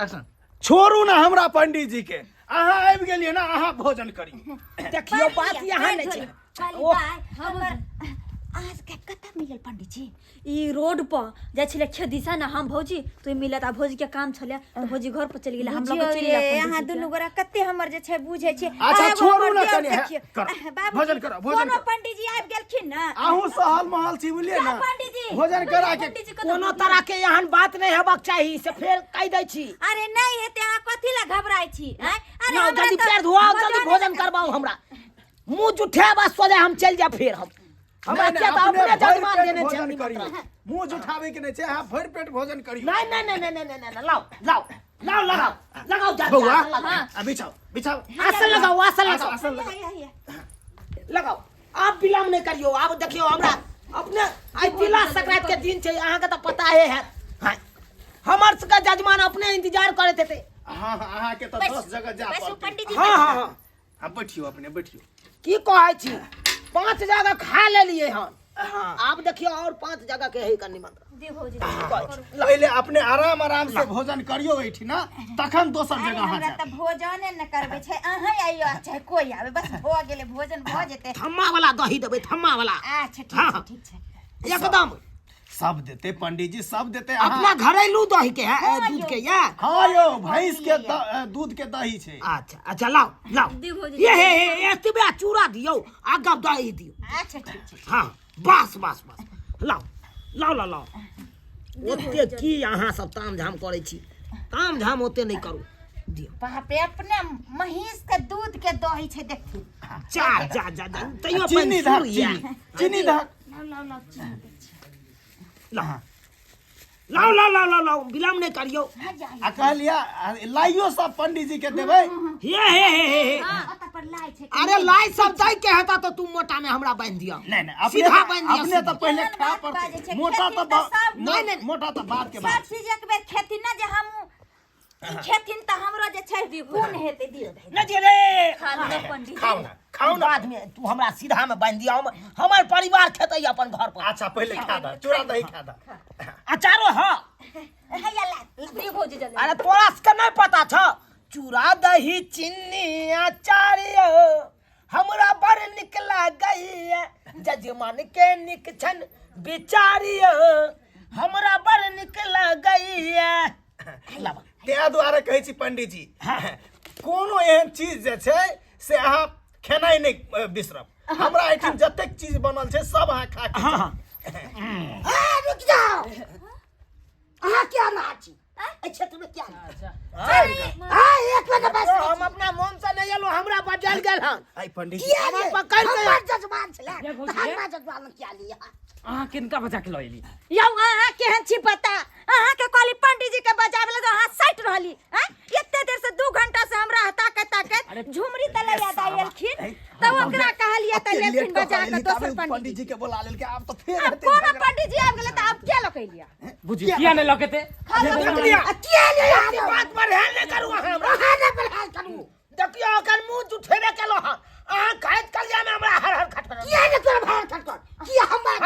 छोड़ू ना हमरा पंडित जी के, अहाँ आबि गेलियै ना, अहाँ भोजन करी। देखियो बात यहाँ नहीं छै। आज के कता मिलल पंडित जी? ई रोड पर जाय छले खेदिसा ना हम भौजी तो मिलत आ भौजी के काम छले तो भौजी घर पर चल गेले, हम लोग चल गेले। यहाँ दुनु गोरा कते हमर जे छै बुझे छै। अच्छा छोड़ू ना कनी, भोजन करो, भोजन कोनो पंडित जी आबि गेलखिन ना, अहूँ सहल महल छी बुझलियै ना, पंडित जी भोजन करा के कोनो तरह के यहाँ बात नहीं हेबाक चाहिए से फेर कह दै छी। अरे नहीं हेते, अहाँ कथि ला घबराई छी? अरे ना जल्दी पैर धोआओ, जल्दी भोजन करवाओ हमरा। मुंह जुठे बस सोजे हम चल जा फिर हमरा के तो अपने जजमान देने छै मुंह जुठावे के नहीं छै, अहाँ भर पेट भोजन करी। नहीं नहीं नहीं नहीं नहीं लाओ लाओ लाओ लगाओ लगाओ जा बिछाओ बिछाओ, आसन लगाओ आसन लगाओ आसन लगाओ। लगाओ। आप विलम्ब नहीं करियो। आप देखियो हमरा अपने आई तिला संक्रांति के दिन छै, अहाँ के तो पता है हां हमर सबका जजमान अपने इंतजार करते थे। हां अहाँ के तो 10 जगह जा बस पंडित जी हां हां हां अब बैठियो, अपने बैठियो। की कहै छी 5 जगह खा ले लिए हन। आप देखियो और 5 जगह के है कनी मंत्र दे भौजी पहले अपने आराम आराम से भोजन करियो बैठी ना, तखन दोसर जगह हमरा हां त भोजने न करबे छै। अहाँ आइयो चाहे कोई आवे, बस हो गेले भोजन भ जेते। थम्मा वाला दही देबै, थम्मा वाला। अच्छा ठीक छै एकदम सब देते पंडित जी, सब देते। अपना घरेलू दही के है दूध के या। हां यो भैंस के दूध के दही छै। अच्छा अच्छा लाओ लाओ दे भौजी ये एतबे चूड़ा दियो, आगा दही दियो। अच्छा ठीक छै। हां बस बस बस लाओ लाओ लाओ लाओ। ओते की अहाँ सब ताम झाम करै छी, ताम झाम ओते नहीं करू, दियो। बाप रे, अपने महींस के दूध के दही छै देखी। जा जा जा तैयो चीनी धक, चीनी धक। लाओ लाओ लाओ लाओ लाओ लाओ, विलम्ब नहीं करियो। आ कहलिया लाइयो सब पंडित जी के देबै। हे ओता पर लाई छै। अरे लाई सब दई के हेता तो तू मोटा में हमरा बांध दिया। नहीं नहीं सीधा बांध दिया, अपने तो पहले केहन खा बात पर बाजै छै, मोटा खेती तो तऽ सब नहीं नहीं मोटा तो बाद के सब बाद। चीज एक बेर खेती ना जे हम खेथिन त हमरो जे छै कोन हेते दियो दे। न दे रे खा ले पंडित खाओ ना बाद में तू हमरा सीधा में बांध दिया। हमर परिवार खेतै अपन घर पर। अच्छा पहले खा दा, चूड़ा दही खा दा। अचारो हां हैया ला दे भौजी जल्दी। अरे तोरा के नहीं पता छ चूड़ा दही चीनी अचार हमरा बड़ निक लागैया, जजमान के निक छन बिचारियो हमरा बड़ निक लागैया। लावा तें द्वारा कहै छी पंडित जी, कोनो एहन चीज जे छै से अहाँ खेनाइ नहीं बिसरब। हमरा एठिन जतेक चीज बनल छै सब अहाँ खा के। हां रुक जाओ। अहाँ क्या नाची ए क्षेत्र में क्या? हां एक मिनट बस, हम अपना मन से नहीं एलो, हमरा बजल गेल हन। आई पंडित जी हम पकड़ के हमर जजमान छले, हमरा जजमान क्या लिया? अहाँ किनका बचा के लइली? यौ अहाँ केहन छी पता? अहाँ के कहली पंडित जी के बजावे ला तो अहाँ सट रहली। हैं एते देर से 2 घंटा से हमरा ताकत झुमरी तले याद आइलखिन, तब ओकरा कहलिए त लेकिन बजा के दोसर पंडित जी के बुला लेल के। आप तो फिर अब कोनो पंडित जी आब गेले त अब के लकैलिया? बुझी किया नहीं लकेते? क्या ले बात पर ध्यान नहीं करू, हमरा हां पर ध्यान करू। देखियो अगर मुंह जुठेबे केलो हां अहाँ खाइत कलिया में हमरा हर हर खटखट किया ने तोर भार खटखट किया हम बात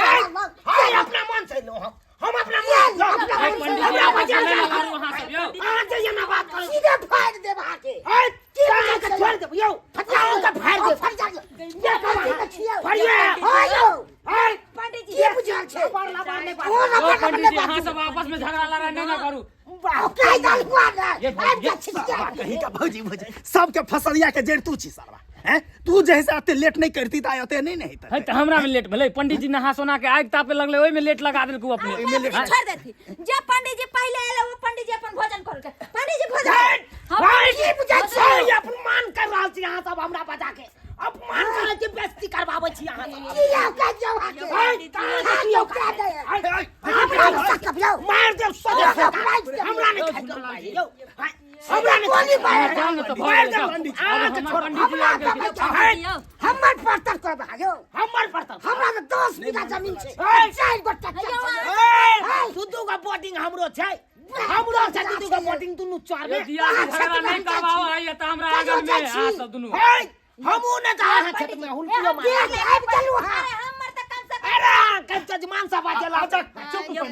हां अपना मन से लो हम अपना मन अपना पंडित जी आप चले लगा वहां सब यो। हां जे ना बात करो सीधे फाड़ दे वहां के। हां की के छोड़ दे यो, फटाओ का फाड़ दे फट जा ये का छियो फड़िए हां यो। हां पंडित जी ये बुझाल छे परला बाने ओ पंडित जी अहाँ सब आपस में झगड़ा लड़ा नहीं ना करू। काय दाल हुआ ना कहीं का भौजी भौजी सबके फसलिया के जड़ तू छी साला। हैं तू जैसे आते लेट नहीं करती त आते नहीं नहीं है त हमरा में लेट भले। पंडित जी नहा सोना के आग तापे लगले, ओइ में लेट लगा देलकू अपने। छोड़ देती जे पंडित जी पहले आले वो पंडित जी अपन भोजन कर के। पंडित जी भोजन हां की बुझा छै अपमान कर रहल छी अहाँ सब हमरा बजा के। अपमान करे के बेइज्जती करबाबै छी अहाँ सब। की लाओ का जाओ आके खाइयो का दे मार दे सजा हमरा नहीं खाइ यो हमरा नहीं कोनी जान तो भय पंडित जी हमर परतर कर भागो हमर परतर हमरा में 10 बीघा जमीन छै 4 गोटा दुदू का बोटिंग हमरो छै हमरो छै दुदू का बोटिंग दुनु चार में दिया झगड़ा नहीं करवाओ आइए त हमरा आंगन में हां सब दुनु हमू ने कहा क्षेत्र में हुलकियो मार अब चलू। हमर त कम से कम अरे यहाँ के जजमान सब आ चला अच्छा चुप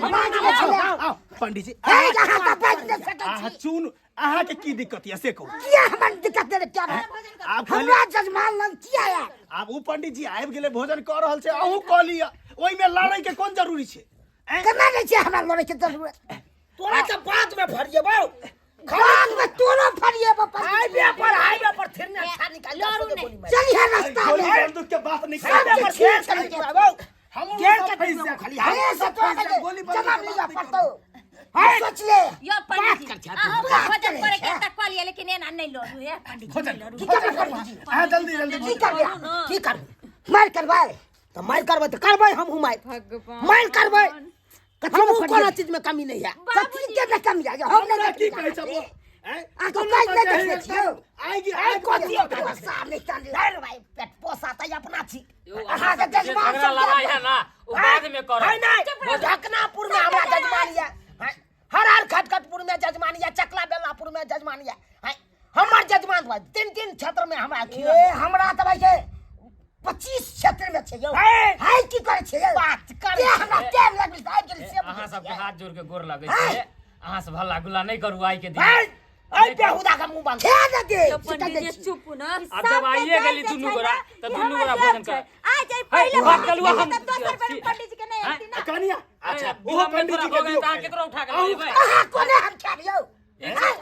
पंडित जी ए यहाँ का बात न सकै छी चुन अहाँ के की दिक्कत है से कहू किया हमर दिक्कत दे क्या आप हमरा जजमान लग किया है आप ऊ पंडित जी आबि गेले भोजन कर रहल छै अहू कह लिया ओइ में लड़ै के कोन जरूरी छै केना नहीं छै हमरा लड़े के जरूरत तोरा के बात में फरिएबो खान में तोरा फरिएबो हाईवे पर फिरने अच्छा निकाल चल यहाँ रास्ता गोली में बंदूक के बात नहीं हाईवे पर खेल चल हम गेट के पैसे खाली है सब तो गोली जवाब लिया पड़तो है सोच ले यो पंडित जी अहाँ भोजन करे के एकटा कऽ लिया लेकिन एना नहीं लड़ू हे पंडित जी नहीं लड़ू की कर पंडित जी हां जल्दी जल्दी की कर मार करवाए तो मार करवाए तो करवाए हम मार मार करवाए कथम कोनो चीज में कमी नहीं है कथी के में कमी है हम नहीं की कहै छै आ तो काज नहीं देखे छियो आएगी आई कोती ओकरा सामने चल रे भाई पेट पोसाता अपना छी अहाँ के जजमान झगड़ा लड़ाई है ना वो बाद में करो है नहीं ढकनापुर में हमरा जजमानिया हर खटखटपुर में जजमानिया चकला बेलापुर में जजमानिया हमर जजमान भाई तीन क्षेत्र में हमरा ए हमरा त भाई 25 क्षेत्र में छै यौ है की करे छै बात करे हमरा टाइम लगल आइ गेल से अहाँ सबके हाथ जोड़ के गोर लगै छै अहाँ सब हल्ला गुल्ला नहीं करू आई के दिन आई बेहुदा का मुंह बंद खेल दे पंडित जी चुप ना अब जब आइए गेली दुनू गोरा तो दुनू गोरा भोजन कर आ जाई पहले बात चलू हम दोसर बेर पंडित जी के नहीं आती ना कनिया अच्छा अच्छा वो पंडित जी के ता केकरो उठा के ले भाई अहाँ कोने हम खेलियो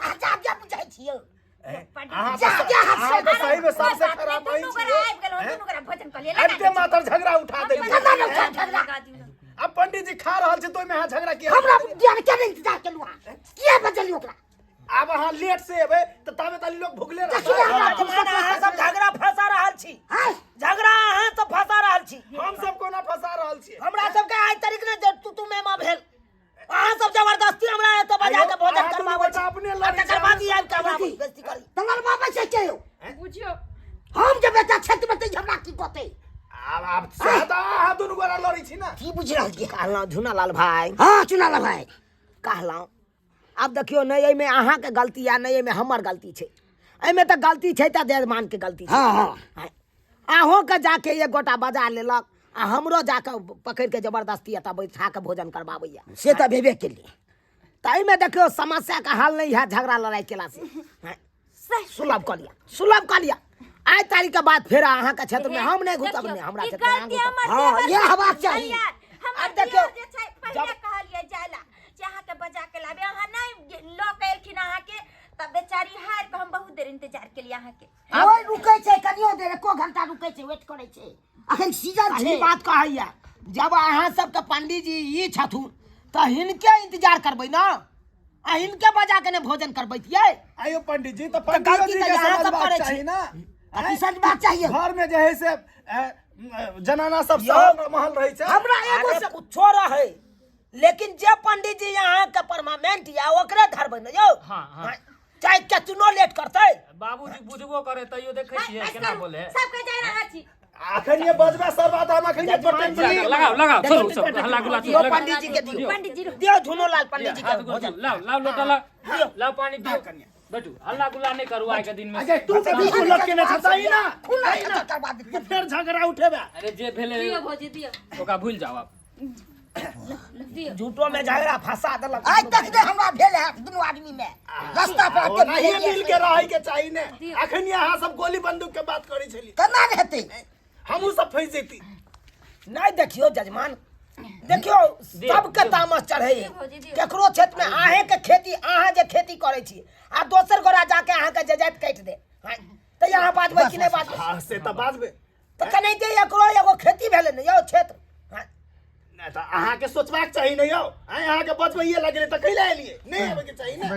आजाब जा बुझाइ छियो अहाँ जा अहाँ तो सही में सबसे खराब भई दुनू छी गोरा आबि गेल दुनू गोरा भोजन कर लिया अते मात्र झगड़ा उठा दे कना न झगड़ा अब पंडित जी खा रहल छै तो में झगड़ा किया हमरा ध्यान के इंतजार केलु किया बजलियो ओकरा अब अहाँ लेट से एबै त ताबे तली लोग भुगले देखिए हमरा रहत अहाँ सब झगड़ा फंसा रहल छी झगड़ा अहाँ सब फंसा रहल छी हम सब कोना फंसा रहल छी हमरा सब के आइ तारीख ने तू मेमा भेल अहाँ सब जबरदस्ती हमरा एत बजा के भोजन करवाबै छी अपने लड़ी तकर बाद ई आबि के हमरा बेइज्जती करी तंगल बाबा से के बुझियो हम जब बेटा क्षेत्र में त हमरा की कहते अब सादा हाथ दुनु गोरा लड़ी छी ना की बुझ रहल छी कहलौ झुनालाल भाई हां झुनालाल भाई कहलौ अब देखियो नहीं एमे अहाँ के गलती या नहीं एमे हमर गलती छै एमे त गलती छै त जजमान के गलती छै हां हां अहों के जाके एक गोटा बजा लेलक आ हमरो जाके पकड़ के जबरदस्ती एता बैठा के भोजन करबाबैया से त भेबे केलिए त एमे देखियो समस्या का हल नहीं है झगड़ा लड़ाई केला से सुलभ कर लिया आज तारीख के बाद फिर अहाँ के क्षेत्र में हम नहीं घुसब नहीं हमरा क्षेत्र में हां ये हवा चाहिए अब देखियो जे छै पहिले कहलिए जाला जहाँ के बजा के लाबे अहाँ नहीं लोग एलखिन अहाँ के तब बेचारी हार के हम बहुत देर इंतजार के लिए अहाँ के ओए रुकै छै कनियो देर एको घंटा रुकै छै वेट करै छै अखन सीजन छै बात कहैया जब अहाँ सब के पंडित जी ई छथुन त हिनके इंतजार करबै ना आ हिनके बजा के ने भोजन करबैतियै आयो पंडित जी तो गलती पंडित जी त के यहाँ सब समझबाक करे चाही छै ना अति समझबाक चाहिए घर में जे है से जनाना सब सब महल रही छै हमरा एगो से कुछो रहे लेकिन जे पंडित जी यहाँ के परमानेंट या ओकरे धरबै न यौ हां हां चाहे केतनो लेट करतै बाबूजी बुझबो करे तइयो देखै छियै केना बोले सब के जाय रहा छी अखन ये बजबा सब बात हम अखन लगाओ छोड़ो सब हल्ला गुल्ला दियो पंडित जी के दियो पंडित जी दियो झुनोलाल पंडित जी के भोजन लाओ लोटा लाओ पानी दियो बैठू हल्ला गुल्ला नहीं करू आज के दिन में अगे तू तो बिल्कुल लग के न छताई ना खुला करवा दे फिर झगड़ा उठेबे अरे जे भेले दियो भौजी दियो ओका भूल जाओ आप दियो झूठो में झगड़ा फंसा देलक आज तक दे हमरा भेल है दुनू आदमी में रास्ता पर के नहीं मिल के रहे के चाहिए ने अखन यहाँ सब गोली बंदूक के बात करै छली केना हेतै हमहू सब फंस जेती नहीं देखियो जजमान देखियो सबके तामस चढ़े केकरो क्षेत्र में आहे के खेती अहाँ जे खेती करे छी आ दोसर गोरा जाके अहाँ के जजात काट दे त यहाँ बाजबै कि नहीं बाजबै हां से त बाजबे त कनैते एकरो एगो खेती भेलै न यौ क्षेत्र नहीं तो अहाँ के सोचबाक चाहिए नहीं हो अहाँ के बचबैये लगले त कैला एलिए नहीं आबे के चाहिए ना